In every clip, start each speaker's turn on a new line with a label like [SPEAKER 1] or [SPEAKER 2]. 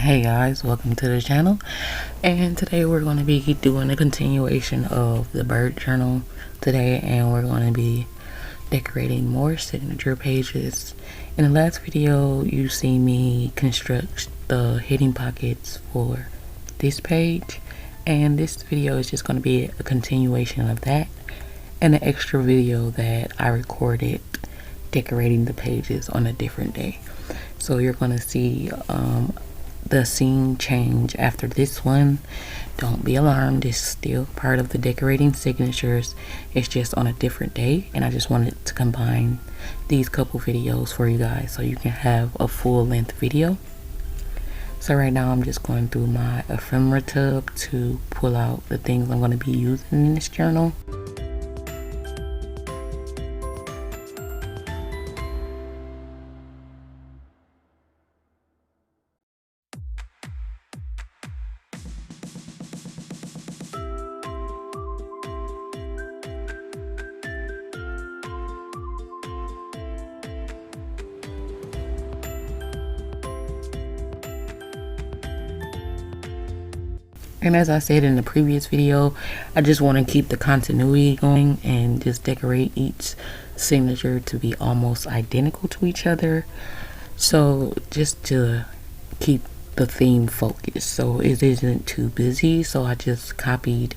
[SPEAKER 1] Hey guys, welcome to the channel, and today we're going to be doing a continuation of the bird journal today, and we're going to be decorating more signature pages. In the last video you see me construct the hidden pockets for this page, and this video is just going to be a continuation of that and an extra video that I recorded decorating the pages on a different day. So you're going to see the scene change after this one. Don't be alarmed, it's still part of the decorating signatures, it's just on a different day, and I just wanted to combine these couple videos for you guys so you can have a full length video. So right now I'm just going through my ephemera tub to pull out the things I'm going to be using in this journal. And as I said in the previous video, I just want to keep the continuity going and just decorate each signature to be almost identical to each other. So just to keep the theme focused so it isn't too busy. So I just copied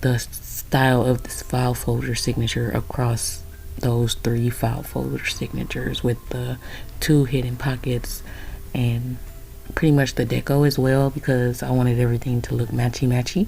[SPEAKER 1] the style of this file folder signature across those 3 file folder signatures with the 2 hidden pockets and pretty much the deco as well, because I wanted everything to look matchy.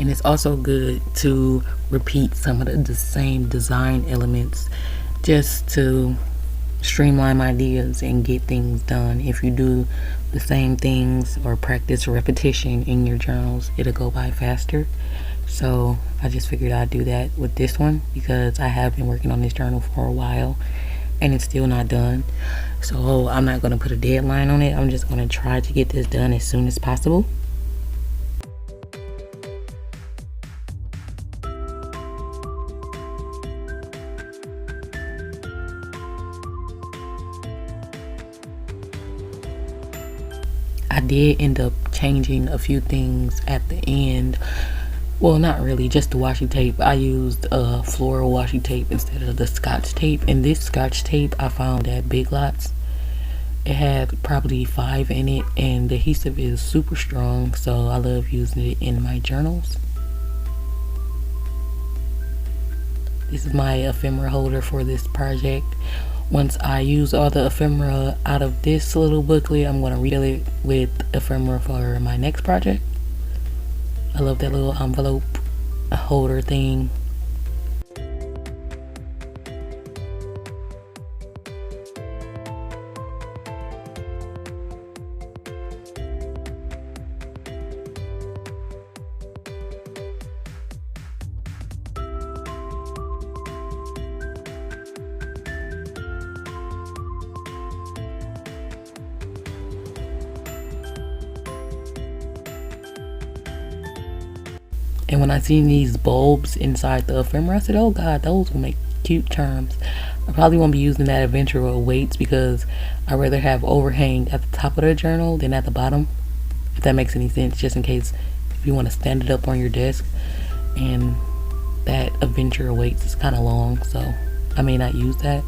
[SPEAKER 1] And it's also good to repeat some of the same design elements just to streamline ideas and get things done. If you do the same things or practice repetition in your journals, it'll go by faster. So I just figured I'd do that with this one because I have been working on this journal for a while and it's still not done. So I'm not going to put a deadline on it. I'm just going to try to get this done as soon as possible. I did end up changing a few things at the end. Well, not really, just the washi tape. I used floral washi tape instead of the Scotch tape. And this Scotch tape I found at Big Lots. It had probably 5 in it, and the adhesive is super strong, so I love using it in my journals. This is my ephemera holder for this project. Once I use all the ephemera out of this little booklet, I'm going to refill it with ephemera for my next project. I love that little envelope holder thing. And when I seen these bulbs inside the ephemera, I said, oh god, those will make cute charms. I probably won't be using that Adventure weights because I'd rather have overhang at the top of the journal than at the bottom, if that makes any sense, just in case if you want to stand it up on your desk. And that Adventure weights is kind of long, so I may not use that.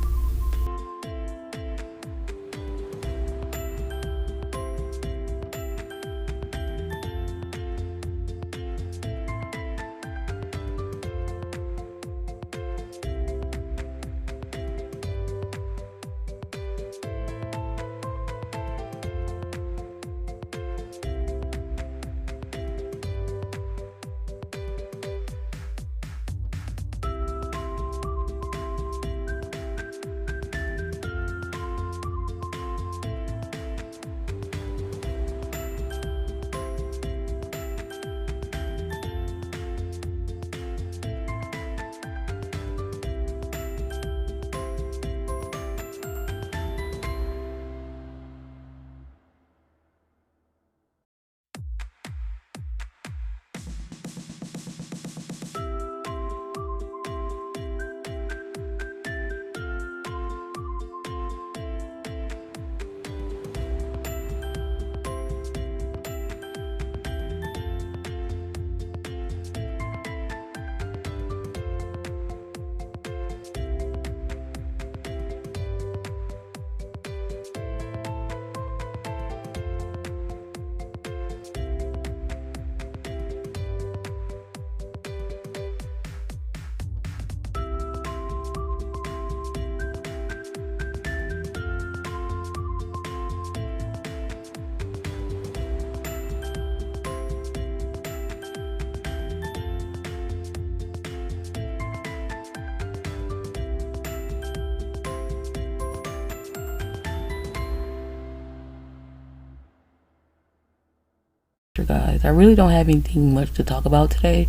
[SPEAKER 1] after, guys. I really don't have anything much to talk about today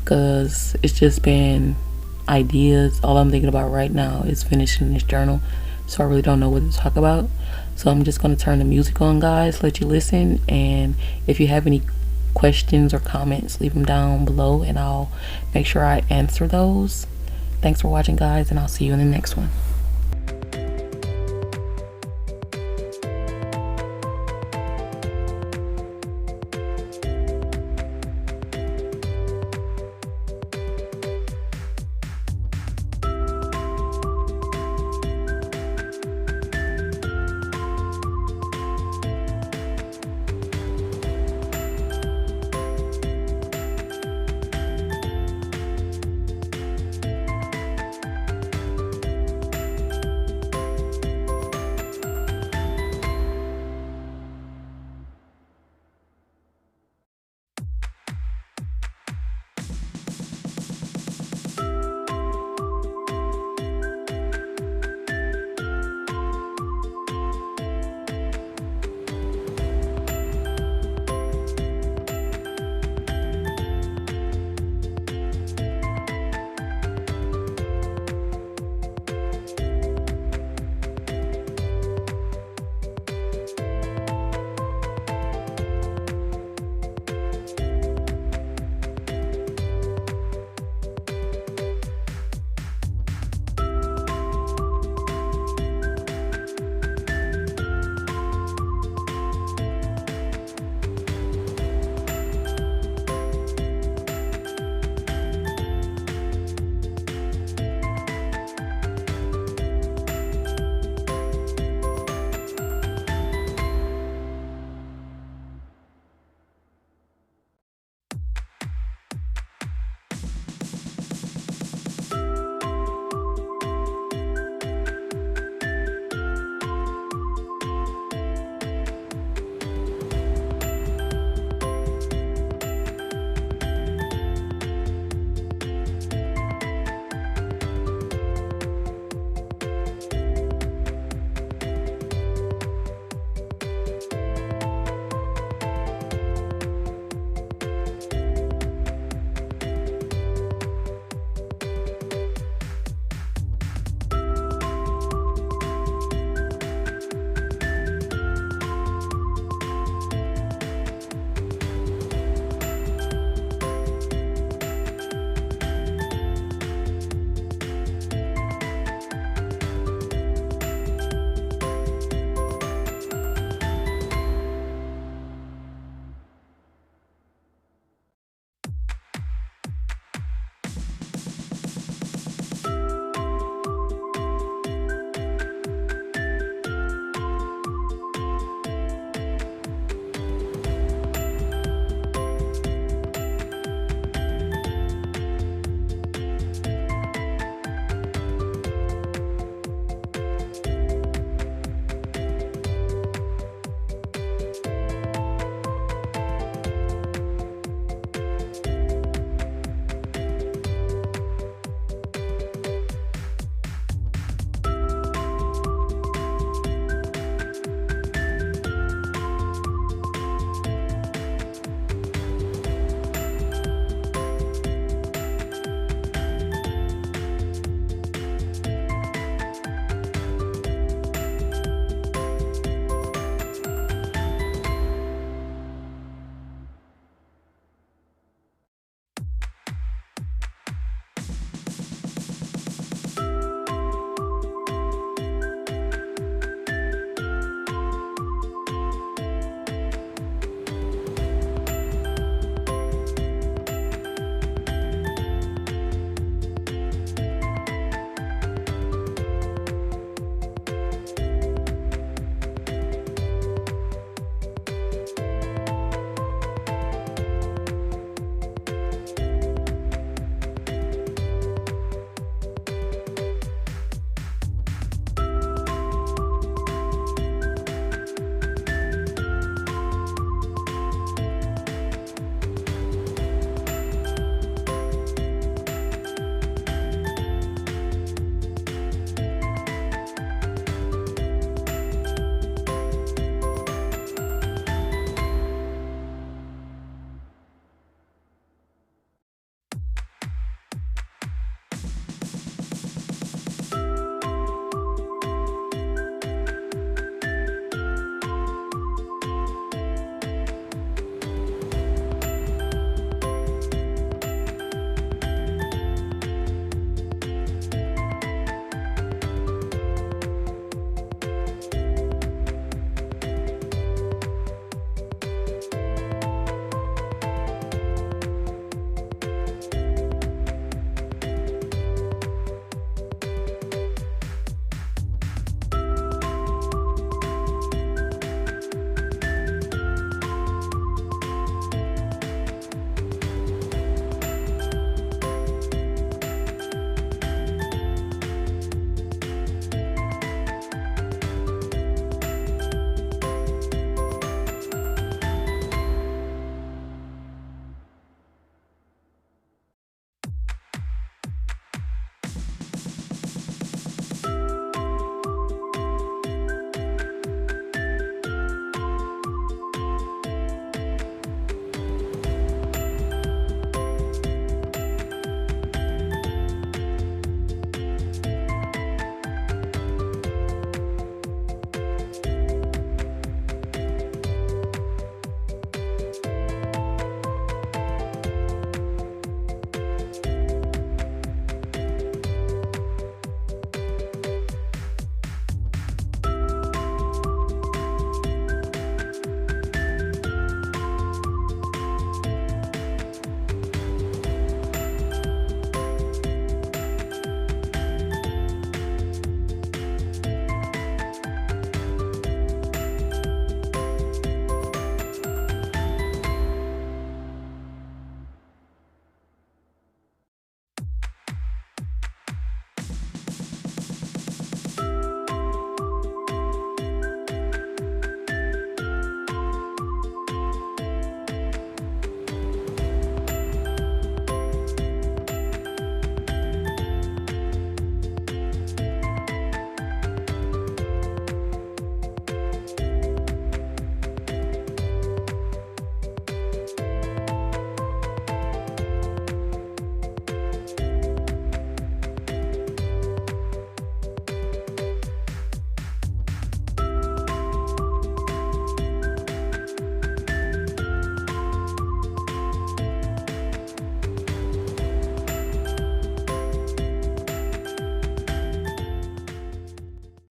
[SPEAKER 1] because it's just been ideas. All I'm thinking about right now is finishing this journal, so I really don't know what to talk about. So I'm just going to turn the music on, guys, let you listen, and if you have any questions or comments, leave them down below and I'll make sure I answer those. Thanks for watching, guys, and I'll see you in the next one.